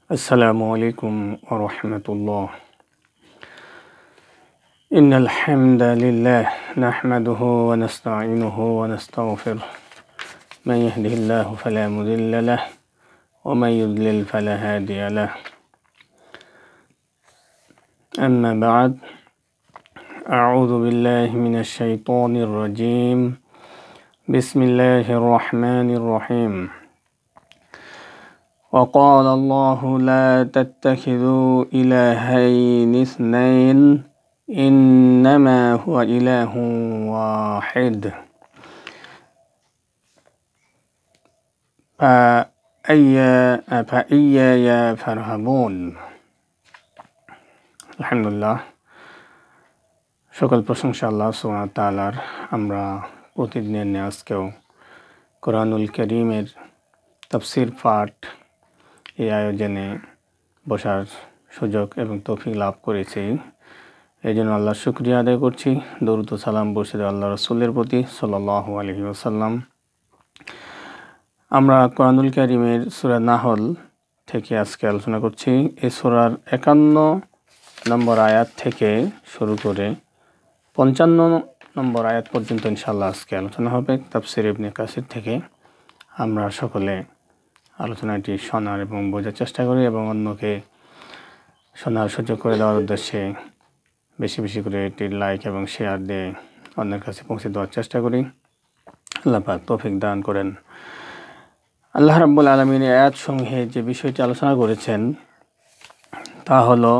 السلام عليكم ورحمة الله. إن الحمد لله نحمده ونستعينه ونستغفره، من يهده الله فلا مضل له ومن يضلل فلا هادي له. أما بعد، أعوذ بالله من الشيطان الرجيم. بسم الله الرحمن الرحيم. وقال الله لا تتخذوا إلهين اثنين إنما هو إله واحد فإياي فارهبون. আলহামদুলিল্লাহ, সকল প্রশংসা আল্লাহ সুবহানাহু ওয়া তাআলার। আমরা প্রতিদিনের ন্যায় আজকেও কোরআনুল কারীমের তাফসীর পাঠ এই আয়োজনে বসার সুযোগ এবং তৌফিক লাভ করেছি। এই জন্য আল্লাহর শুকরিয়া আদায় করছি। দরুদ ও সালাম বর্ষিত আল্লাহ রাসূলের প্রতি সাল্লাল্লাহু আলাইহি ওয়াসাল্লাম। আমরা কোরআনুল কারীমের সূরা নাহল থেকে আজকে আলোচনা করছি। এই সূরার 51 নম্বর আয়াত থেকে শুরু করে 55 নম্বর আয়াত পর্যন্ত ইনশাআল্লাহ আজকে আলোচনা হবে তাফসীর ইবনে কাসির থেকে। আমরা সকলে আলোচনাটি শোনার এবং বোঝার চেষ্টা করি এবং অন্যকে শোনার সুযোগ করে দেওয়ার উদ্দেশ্যে বেশি বেশি করে এটি লাইক এবং শেয়ার দিয়ে অন্যের কাছে পৌঁছে দেওয়ার চেষ্টা করি। আল্লাহ পাক তৌফিক দান করেন। আল্লাহ রাব্বুল আলামিন আয়াত সমূহে যে বিষয়টি আলোচনা করেছেন তা হলো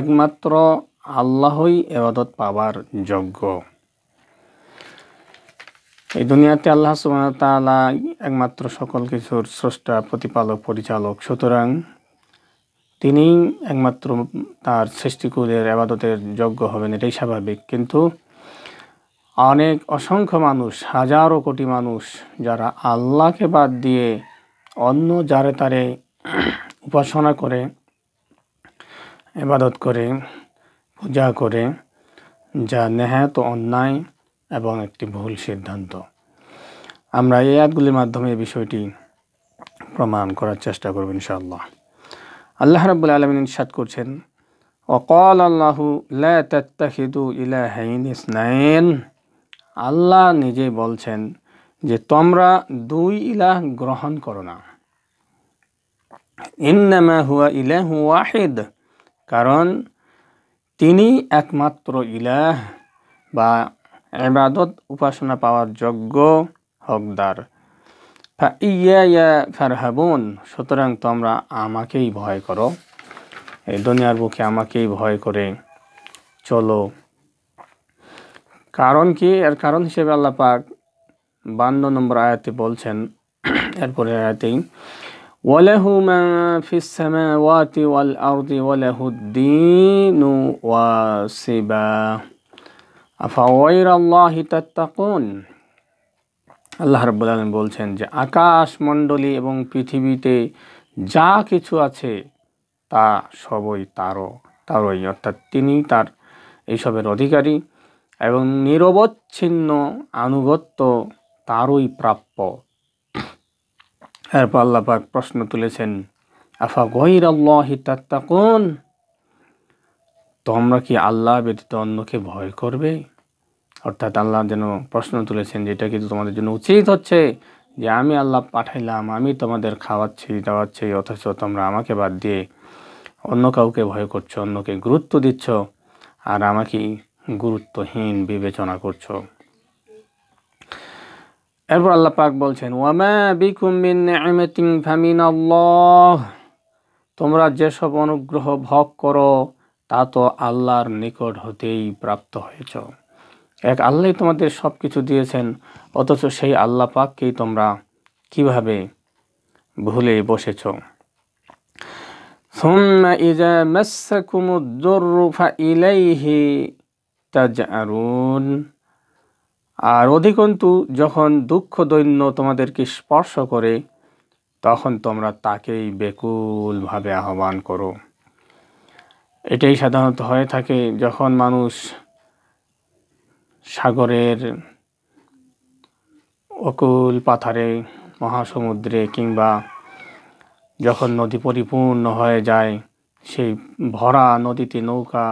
একমাত্র আল্লাহই ইবাদত পাওয়ার যোগ্য। এই দুনিয়াতে আল্লাহ সুবহানাহু ওয়া তাআলা একমাত্র সকল কিছুর স্রষ্টা, প্রতিপালক, পরিচালক। সুতরাং তিনি একমাত্র তার সৃষ্টিকুলের ইবাদতের যোগ্য হবেন, এটাই স্বাভাবিক। কিন্তু অনেক অসংখ্য মানুষ, হাজারো কোটি মানুষ যারা আল্লাহকে বাদ দিয়ে অন্য যারে তারে উপাসনা করে, ইবাদত করে, পূজা করে, যা নেহাত অন্যায় এবং একটি ভুল সিদ্ধান্ত। আমরা এই আয়াতগুলির মাধ্যমে এই বিষয়টি প্রমাণ করার চেষ্টা করব ইনশাআল্লাহ। আল্লাহ রাব্বুল আলামিন ইরশাদ করছেন, ওয়াকাল আল্লাহু লা তাত্তাখিদু ইলাহাইন ইসনাইন। আল্লাহ নিজেই বলছেন যে তোমরা দুই ইলাহ গ্রহণ করো না। ইন্নামা হুয়া ইলাহু ওয়াহিদ, কারণ তিনি একমাত্র ইলাহ বা ইবাদত উপাসনা পাওয়ার যোগ্য হকদার। ফাইয়ায়া ফারহাবুন, সুতরাং তোমরা আমাকেই ভয় করো, এই দুনিয়ার বুকে আমাকেই ভয় করে চলো। কারণ কি? এর কারণ হিসেবে আল্লাহ পাক 52 নম্বর আয়াতে বলছেন, এরপরে আয়াতেই ওয়ালাহু মা ফিস সামাওয়াতি ওয়াল আরদি ওয়ালাহুদ-দীনু ওয়াসিবা আফাগায়রাল্লাহি তাত্তাকুন। আল্লাহ রাব্বুল আলামিন বলছেন যে আকাশমণ্ডলী এবং পৃথিবীতে যা কিছু আছে তা সবই তারই, অর্থাৎ তিনি তার এইসবের অধিকারী এবং নিরবচ্ছিন্ন আনুগত্য তারই প্রাপ্য। এরপর আল্লাহ পাক প্রশ্ন তুলেছেন, আফাগায়রাল্লাহি তাত্তাকুন, তোমরা কি আল্লাহ ব্যতীত অন্যকে ভয় করবে? অর্থাৎ আল্লাহ যেন প্রশ্ন তুলেছেন যে এটা কিন্তু তোমাদের জন্য উচিত হচ্ছে যে আমি আল্লাহ পাঠাইলাম, আমি তোমাদের খাওয়াচ্ছি দাওয়াচ্ছি, অথচ তোমরা আমাকে বাদ দিয়ে অন্য কাউকে ভয় করছো, অন্যকে গুরুত্ব দিচ্ছ আর আমাকে গুরুত্বহীন বিবেচনা করছো। এরপর আল্লাহ পাক বলছেন, ওয়ামা বিকুম মিন নি'মাতিন ফামিনাল্লাহ, তোমরা যেসব অনুগ্রহ ভোগ করো তা তো আল্লাহর নিকট হতেই প্রাপ্ত হয়েছ। এক আল্লাহ তোমাদের সব কিছু দিয়েছেন, অথচ সেই আল্লাহ পাককেই তোমরা কিভাবে ভুলে বসেছ। সুম্মা ইযা মাসসাকুমুদ-দুররু ফাইলাইহি তাজআরুন, আর অধিকন্তু যখন দুঃখ দৈন্য তোমাদেরকে স্পর্শ করে তখন তোমরা তাকেই বেকুলভাবে আহ্বান করো। এটাই সাধারণত হয়ে থাকে যখন মানুষ সাগরের অকুল পাথারে, মহাসমুদ্রে কিংবা যখন নদী পরিপূর্ণ হয়ে যায়, সেই ভরা নদীতে নৌকা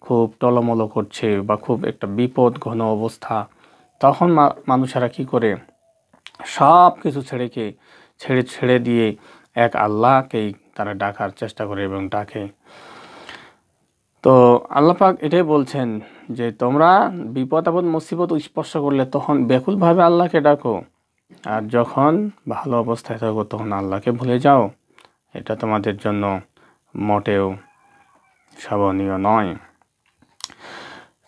খুব টলমল করছে বা খুব একটা বিপদ ঘন অবস্থা, তখন মানুষেরা কি করে, সব কিছু ছেড়ে দিয়ে এক আল্লাহকেই তারা ডাকার চেষ্টা করে এবং ডাকে। তো আল্লাহ পাক এটাই বলছেন যে তোমরা বিপদ আপদ মুসিবত স্পর্শ করলে তখন ব্যাকুলভাবে আল্লাহকে ডাকো, আর যখন ভালো অবস্থায় থাকো তখন আল্লাহকে ভুলে যাও। এটা তোমাদের জন্য মোটেও শোভনীয় নয়।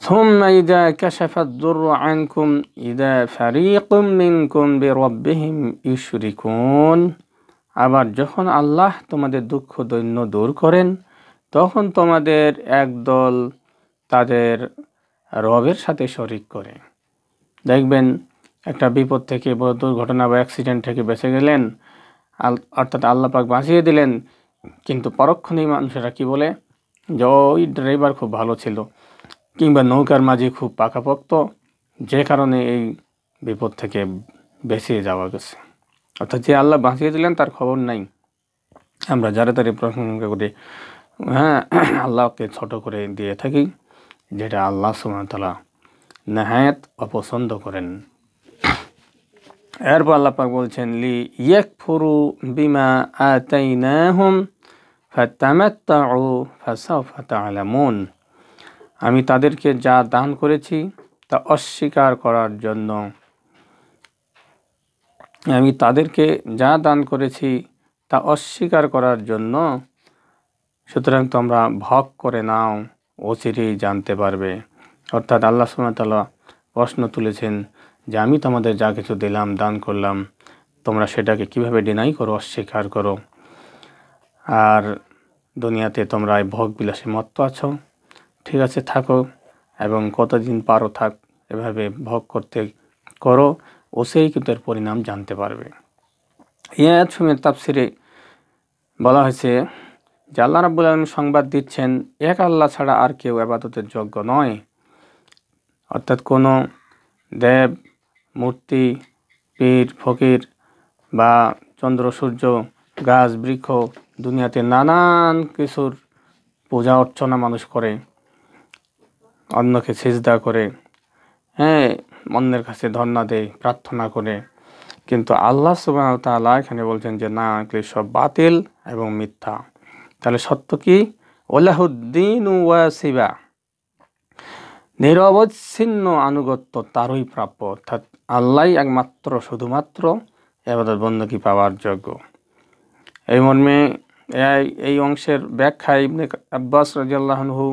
ثم إذا كشف الضر عنكم إذا فريق منكم بربهم يشركون। আবার যখন আল্লাহ তোমাদের দুঃখ দৈন্য দূর করেন, তখন তোমাদের একদল তাদের রবের সাথে শরিক করে। দেখবেন একটা বিপদ থেকে, বড় দুর্ঘটনা বা অ্যাক্সিডেন্ট থেকে বেঁচে গেলেন, অর্থাৎ আল্লাহ পাক বাঁচিয়ে দিলেন, কিন্তু পরক্ষণেই মানুষেরা কি বলে যে ওই ড্রাইভার খুব ভালো ছিল, কিংবা নৌকার মাঝি খুব পাকাপোক্ত, যে কারণে এই বিপদ থেকে বেঁচে যাওয়া গেছে। অর্থাৎ যে আল্লাহ বাঁচিয়ে দিলেন তার খবর নাই। আমরা যারা তারে প্রশংসা করি, হ্যাঁ, আল্লাহকে ছোট করে দিয়ে থাকি, যেটা আল্লাহ সুবহানাহু ওয়া তাআলা নেহায়েত অপছন্দ করেন। এরপর আল্লাহ পাক বলছেন লি ইয়াকফুরু বিমা আতাইনাহুম ফাতামাত্তাউ ফাসাওফা তা'লামুন। আমি তাদেরকে যা দান করেছি তা অস্বীকার করার জন্য, সুতরাং তোমরা ভোগ করে নাও, অচিরেই জানতে পারবে। অর্থাৎ আল্লাহ সুবহানাহু ওয়া তাআলা প্রশ্ন তুলেছেন যে আমি তোমাদের যা কিছু দিলাম, দান করলাম, তোমরা সেটাকে কিভাবে ডিনাই করো, অস্বীকার করো। আর দুনিয়াতে তোমরা এই ভোগ বিলাসে মত্ত আছো, ঠিক আছে, থাকো, এবং কতদিন পারো থাক, এভাবে ভোগ করতে করো, ওসেই কিন্তু এর পরিণাম জানতে পারবে। এই আয়াতের তাফসিরে বলা হয়েছে যে আল্লাহ রাব্বুল আলামিন সংবাদ দিচ্ছেন এক আল্লাহ ছাড়া আর কেউ ইবাদতের যোগ্য নয়। অর্থাৎ কোনো দেব, মূর্তি, পীর, ফকির বা চন্দ্র, সূর্য, গাছ, বৃক্ষ, দুনিয়াতে নানান কিছুর পূজা অর্চনা মানুষ করে, অন্যকে সিজদা করে, হ্যাঁ, অন্যের কাছে ধর্ণা দেয়, প্রার্থনা করে। কিন্তু আল্লাহ সুবহানাহু ওয়া তাআলা এখানে বলছেন যে না, এগুলি সব বাতিল এবং মিথ্যা। তাহলে সত্য কি? ওয়ালাহুদ্দিন ওয়াসিবা, নিরবচ্ছিন্ন আনুগত্য তারই প্রাপ্য। অর্থাৎ আল্লাহই একমাত্র, শুধুমাত্র ইবাদত বন্দেগী পাওয়ার যোগ্য। এই মর্মে এই অংশের ব্যাখ্যায় ইবনে আব্বাস রাদিয়াল্লাহু আনহু,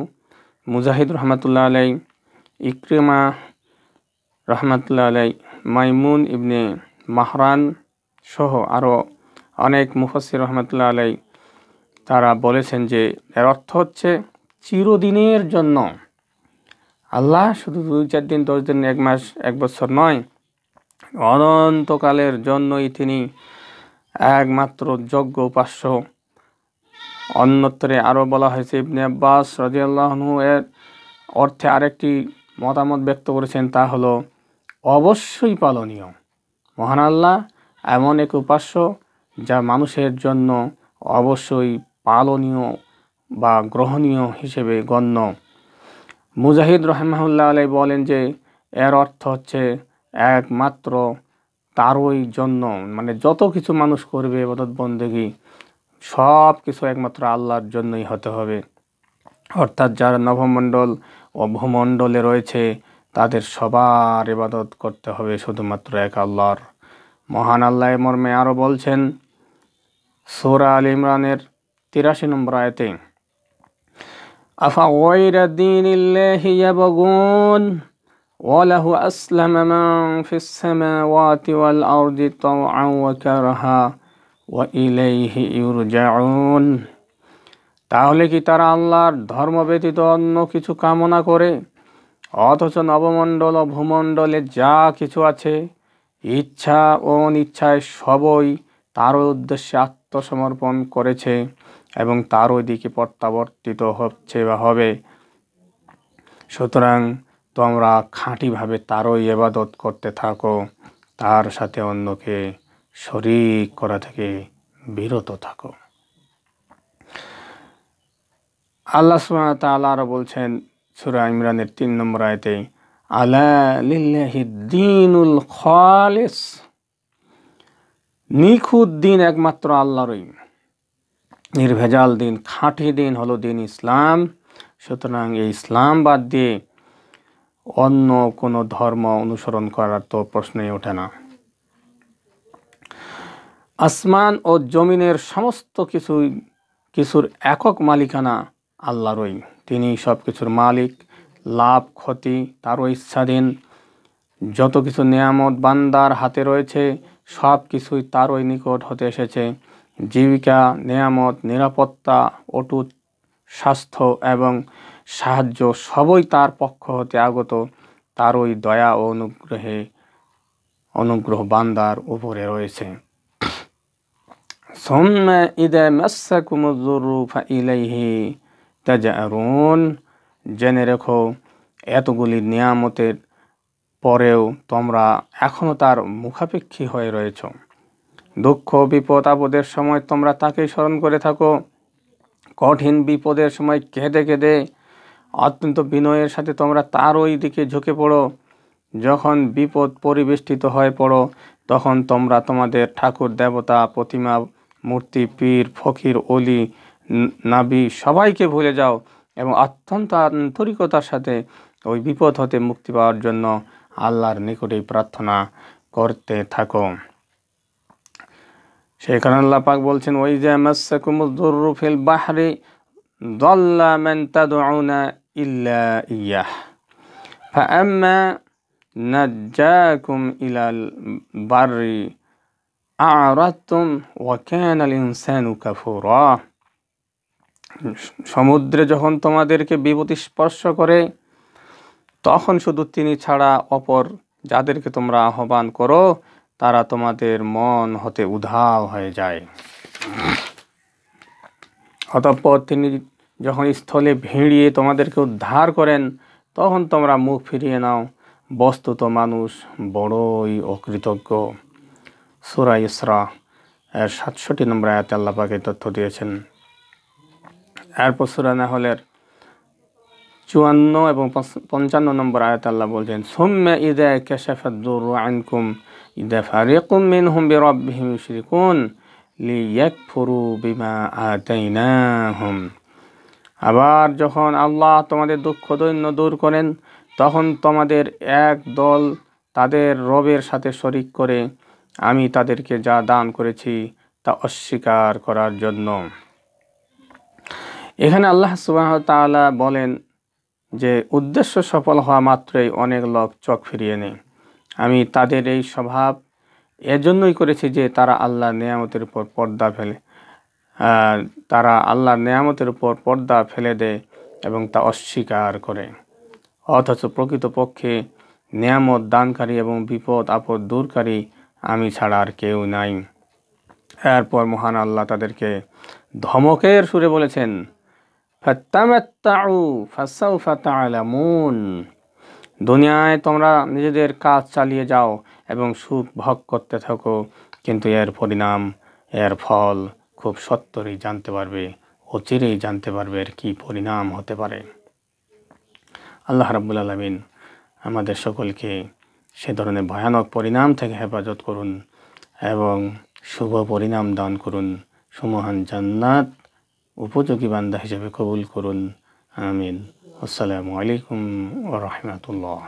মুজাহিদ রহমাতুল্লাহ আলাই, ইকরিমা রহমাতুল্লাহ আলাই, মাইমুন ইবনে মাহরান সহ আরও অনেক মুফাসসির রহমাতুল্লাহ আলাই তারা বলেছেন যে এর অর্থ হচ্ছে চিরদিনের জন্য। আল্লাহ শুধু 2-4 দিন, 10 দিন, 1 মাস, 1 বছর নয়, অনন্তকালের জন্যই তিনি একমাত্র যোগ্য উপাস্য। অন্যত্রে আরও বলা হয়েছে, ইবনে আব্বাস রাদিয়াল্লাহু আনহু এর অর্থে আরেকটি মতামত ব্যক্ত করেছেন, তা হলো অবশ্যই পালনীয়। মহান আল্লাহ এমন এক উপাস্য যা মানুষের জন্য অবশ্যই পালনীয় বা গ্রহণীয় হিসেবে গণ্য। মুজাহিদ রাহিমাহুল্লাহ আলাই বলেন যে এর অর্থ হচ্ছে একমাত্র তারই জন্য, মানে যত কিছু মানুষ করবে ইবাদত বন্দেগী, সব কিছু একমাত্র আল্লাহর জন্যই হতে হবে। অর্থাৎ যারা নভমণ্ডল ও ভূমণ্ডলে রয়েছে তাদের সবার ইবাদত করতে হবে শুধুমাত্র এক আল্লাহর। মহান আল্লাহ মর্মে আরও বলছেন সূরা আল ইমরানের 83 নম্বর আয়াতে, আফা গায়রা দীনিল্লাহি ইয়াবগুন ওয়া লাহু আসলামা মান ফিস সামাওয়াতি ওয়াল আরদি তাওআন ওয়া কারহা ওয়া ইলাইহি ইউরজাউন। তাহলে কি তারা আল্লাহর ধর্ম ব্যতীত অন্য কিছু কামনা করে? অথচ নবমণ্ডল ও ভূমণ্ডলে যা কিছু আছে, ইচ্ছা ও অনিচ্ছায় সবই তার উদ্দেশ্যে আত্মসমর্পণ করেছে এবং তার ওই দিকে প্রত্যাবর্তিত হচ্ছে বা হবে। সুতরাং তোমরা খাঁটিভাবে তারই ইবাদত করতে থাকো, তার সাথে অন্যকে শরীক করা থেকে বিরত থাকো। আল্লাহ সুবহানাহু ওয়া তাআলা আরো বলছেন সূরা ইমরানের 3 নম্বর আয়াতে, আলা লিল্লাহিদ দীনুল খালিস, নিখুঁত দিন একমাত্র আল্লাহরই, নির্ভেজাল দিন, খাঁটি দিন হলো দিন ইসলাম। সুতরাং এই ইসলাম বাদ দিয়ে অন্য কোনো ধর্ম অনুসরণ করার তো প্রশ্নই ওঠে না। আসমান ও জমিনের সমস্ত কিছুর একক মালিকানা আল্লাহরই। তিনি সব কিছুর মালিক, লাভ ক্ষতি তারও ইচ্ছাধীন। যত কিছু নেয়ামত বান্দার হাতে রয়েছে সব কিছুই তারই নিকট হতে এসেছে। জীবিকা, নেয়ামত, নিরাপত্তা, অটুট স্বাস্থ্য এবং সাহায্য সবই তার পক্ষ হতে আগত। তারই দয়া ও অনুগ্রহ বান্দার উপরে রয়েছে। সুম্মা ইযা মাসসাকুমুয যুররু ফাইলাইহি তাজআরুন, জেনে রেখো এতগুলি নিয়ামতের পরেও তোমরা এখনো তার মুখাপেক্ষী হয়ে রয়েছ। দুঃখ বিপদ আপদের সময় তোমরা তাকেই স্মরণ করে থাকো। কঠিন বিপদের সময় কেঁদে কেঁদে অত্যন্ত বিনয়ের সাথে তোমরা তারই দিকে ঝুঁকে পড়ো। যখন বিপদ পরিবেষ্টিত হয়ে পড়ো তখন তোমরা তোমাদের ঠাকুর দেবতা, প্রতিমা, মূর্তি, পীর, ফকির, অলি, নাবি সবাইকে ভুলে যাও এবং অত্যন্ত আন্তরিকতার সাথে ওই বিপদ হতে মুক্তি পাওয়ার জন্য আল্লাহর নিকটেই প্রার্থনা করতে থাকো। সেই কারণে আল্লাহ পাক বলছেন, ওয়াইজা মাসসাকুমুয যুররু ফিল বাহরি যাল্লা মান তাদউনা ইল্লা ইয়াহ ফাআম্মা নাজ্জাকুম ইলাল বাররি আ'রাদতুম ওয়া কানাল ইনসানু কাফুরা। সমুদ্রে যখন তোমাদেরকে বিপত্তি স্পর্শ করে তখন শুধু তিনি ছাড়া অপর যাদেরকে তোমরা আহ্বান করো তারা তোমাদের মন হতে উধাও হয়ে যায়। অতঃপর তিনি যখন স্থলে ভিড়িয়ে তোমাদেরকে উদ্ধার করেন তখন তোমরা মুখ ফিরিয়ে নাও। বস্তুত মানুষ বড়ই অকৃতজ্ঞ। সূরা ইসরা এর ৬৭ নম্বর আয়াতে আল্লাহ পাক এই তথ্য দিয়েছেন। এরপর সূরা নাহলের ৫৪ এবং ৫৫ নম্বর আয়াতে আল্লাহ বলছেন, সুম্মা ইযা কাশাফাদ দুররু আনকুম ইযা ফারিকুম মিনহুম বিরাব্বিহিম ইউশরিকুন লিয়াকফুরু বিমা আতাইনাহুম। আবার যখন আল্লাহ তোমাদের দুঃখ দৈন্য দূর করেন তখন তোমাদের এক দল তাদের রবের সাথে শরিক করে আমি তাদেরকে যা দান করেছি তা অস্বীকার করার জন্য। এখানে আল্লাহ সুবহানাহু ওয়া তাআলা বলেন যে উদ্দেশ্য সফল হওয়া মাত্রই অনেক লোক চোখ ফিরিয়ে নেয়। আমি তাদের এই স্বভাব এজন্যই করেছি যে তারা আল্লাহর নেয়ামতের উপর পর্দা ফেলে দেয় এবং তা অস্বীকার করে। অথচ প্রকৃতপক্ষে নেয়ামত দানকারী এবং বিপদ আপদ দূরকারী আমি ছাড়া আর কেউ নাই। এরপর মহান আল্লাহ তাদেরকে ধমকের সুরে বলেছেন, ফাত্তামাত্তাউ ফাসাউফা তা'লামুন। দুনিয়ায় তোমরা নিজেদের কাজ চালিয়ে যাও এবং সুখ ভোগ করতে থাকো, কিন্তু এর পরিণাম, এর ফল খুব সত্বরই জানতে পারবে, অচিরেই জানতে পারবে এর কী পরিণাম হতে পারে। আল্লাহ রাব্বুল আলামিন আমাদের সকলকে সে ধরনের ভয়ানক পরিণাম থেকে হেফাজত করুন এবং শুভ পরিণাম দান করুন। সুমহান জান্নাত উপযোগী বান্দা হিসেবে কবুল করুন। আমিন। আসসালামু আলাইকুম ওয়া রাহমাতুল্লাহ।